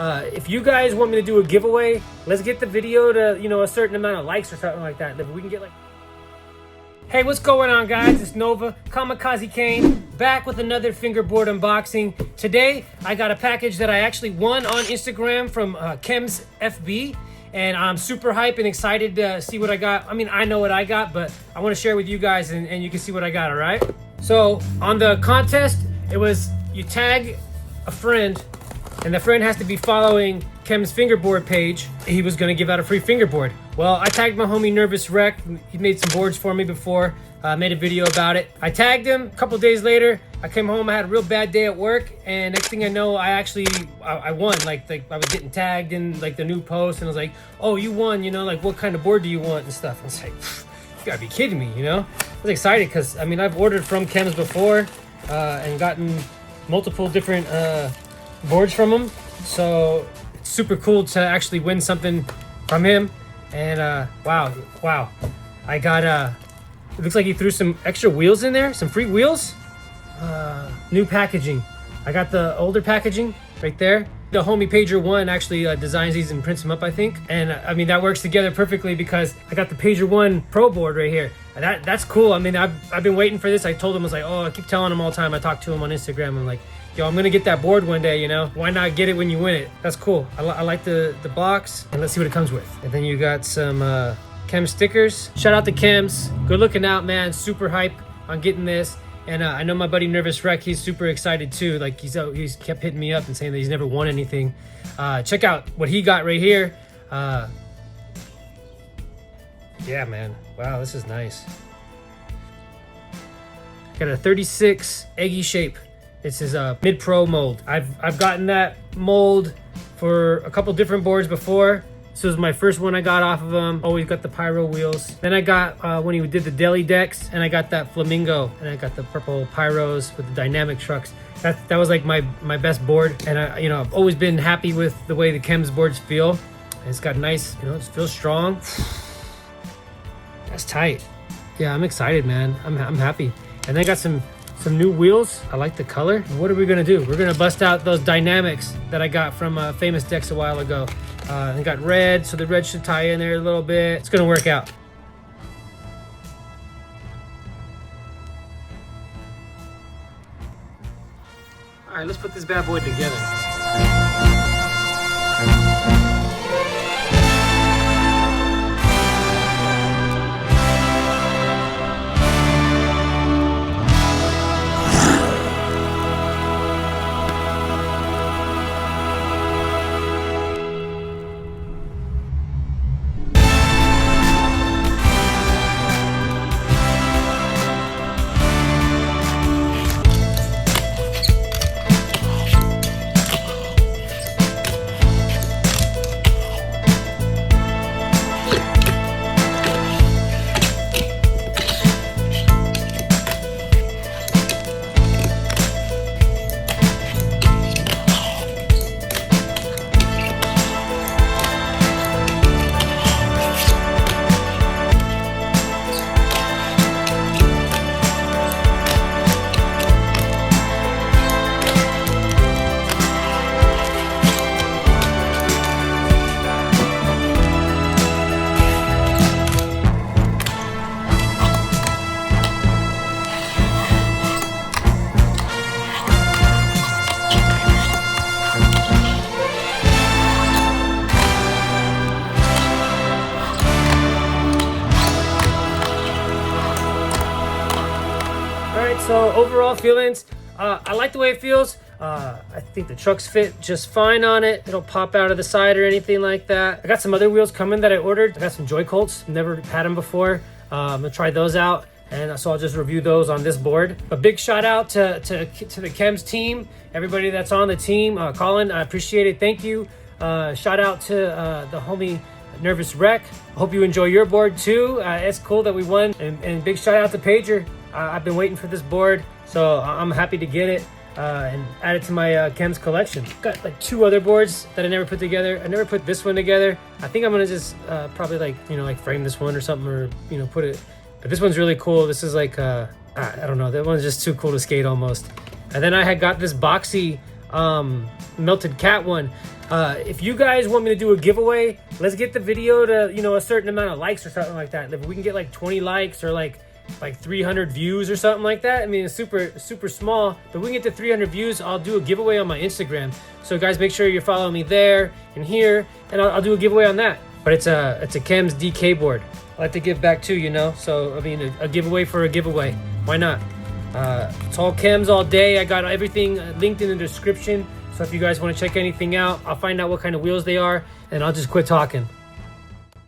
If you guys want me to do a giveaway, let's get the video to, you know, a certain amount of likes or something like that. If we can get like... Hey, what's going on, guys? It's Nova, Kamikaze Kane, back with another fingerboard unboxing. Today, I got a package that I actually won on Instagram from CHEMS FB, and I'm super hyped and excited to see what I got. I mean, I know what I got, but I want to share with you guys, and you can see what I got, all right? So, on the contest, it was you tag a friend, and the friend has to be following CHEMS Fingerboard page. He was gonna give out a free fingerboard. Well, I tagged my homie Nervous Wreck. He made some boards for me before. Made a video about it. I tagged him. A couple days later, I came home. I had a real bad day at work, and next thing I know, I won. Like I was getting tagged in like the new post, and I was like, "Oh, you won! You know, like what kind of board do you want and stuff?" I was like, "You gotta be kidding me!" You know? I was excited because I mean I've ordered from CHEMS before and gotten multiple different boards from him, so it's super cool to actually win something from him. And wow, I got it looks like he threw some extra wheels in there, some free wheels. New packaging. I got the older packaging right there. The homie Pager 1 actually designs these and prints them up, I think. And I mean, that works together perfectly because I got the Pager 1 Pro board right here. And that's cool. I mean, I've been waiting for this. I told him, I was like, oh, I keep telling him all the time. I talk to him on Instagram. I'm like, yo, I'm gonna get that board one day, you know? Why not get it when you win it? That's cool. I like the box, and let's see what it comes with. And then you got some CHEMS stickers. Shout out to CHEMS. Good looking out, man. Super hype on getting this. And I know my buddy Nervous Wreck, he's super excited too. Like he's kept hitting me up and saying that he's never won anything. Check out what he got right here. Yeah, man. Wow, this is nice. Got a 36 eggy shape. This is a mid-pro mold. I've gotten that mold for a couple different boards before. This was my first one I got off of him. Always got the pyro wheels. Then I got when he did the deli decks, and I got that flamingo, and I got the purple pyros with the dynamic trucks. That was like my best board, and I've always been happy with the way the CHEMS boards feel. And it's got nice, it feels strong. That's tight. Yeah, I'm excited, man. I'm happy. And then I got some new wheels. I like the color. What are we gonna do? We're gonna bust out those dynamics that I got from Famous Decks a while ago. I got red, so the red should tie in there a little bit. It's gonna work out. All right, let's put this bad boy together. So overall feelings, I like the way it feels. I think the trucks fit just fine on it. It'll pop out of the side or anything like that. I got some other wheels coming that I ordered. I got some Joy Colts, never had them before. I'm gonna try those out, and so I'll just review those on this board. A big shout out to the CHEMS team, everybody that's on the team. Colin, I appreciate it, thank you. Shout out to the homie Nervous Wreck. I hope you enjoy your board too. It's cool that we won, and big shout out to Pager. I've been waiting for this board, so I'm happy to get it and add it to my CHEMS collection. Got like 2 other boards that I never put together. I never put this one together. I think I'm gonna just probably like frame this one or something, or put it. But this one's really cool. This is like I don't know. That one's just too cool to skate almost. And then I had got this boxy melted cat one. If you guys want me to do a giveaway, let's get the video to, you know, a certain amount of likes or something like that. If we can get like 20 likes or like 300 views or something like that. I mean, it's super small, but we can get to 300 views. I'll do a giveaway on my Instagram. So guys, make sure you're following me there and here, and I'll do a giveaway on that. But it's a CHEMS DK board. I like to give back too, you know. So I mean, a giveaway for a giveaway. Why not? It's all CHEMS all day. I got everything linked in the description. So if you guys want to check anything out, I'll find out what kind of wheels they are, and I'll just quit talking.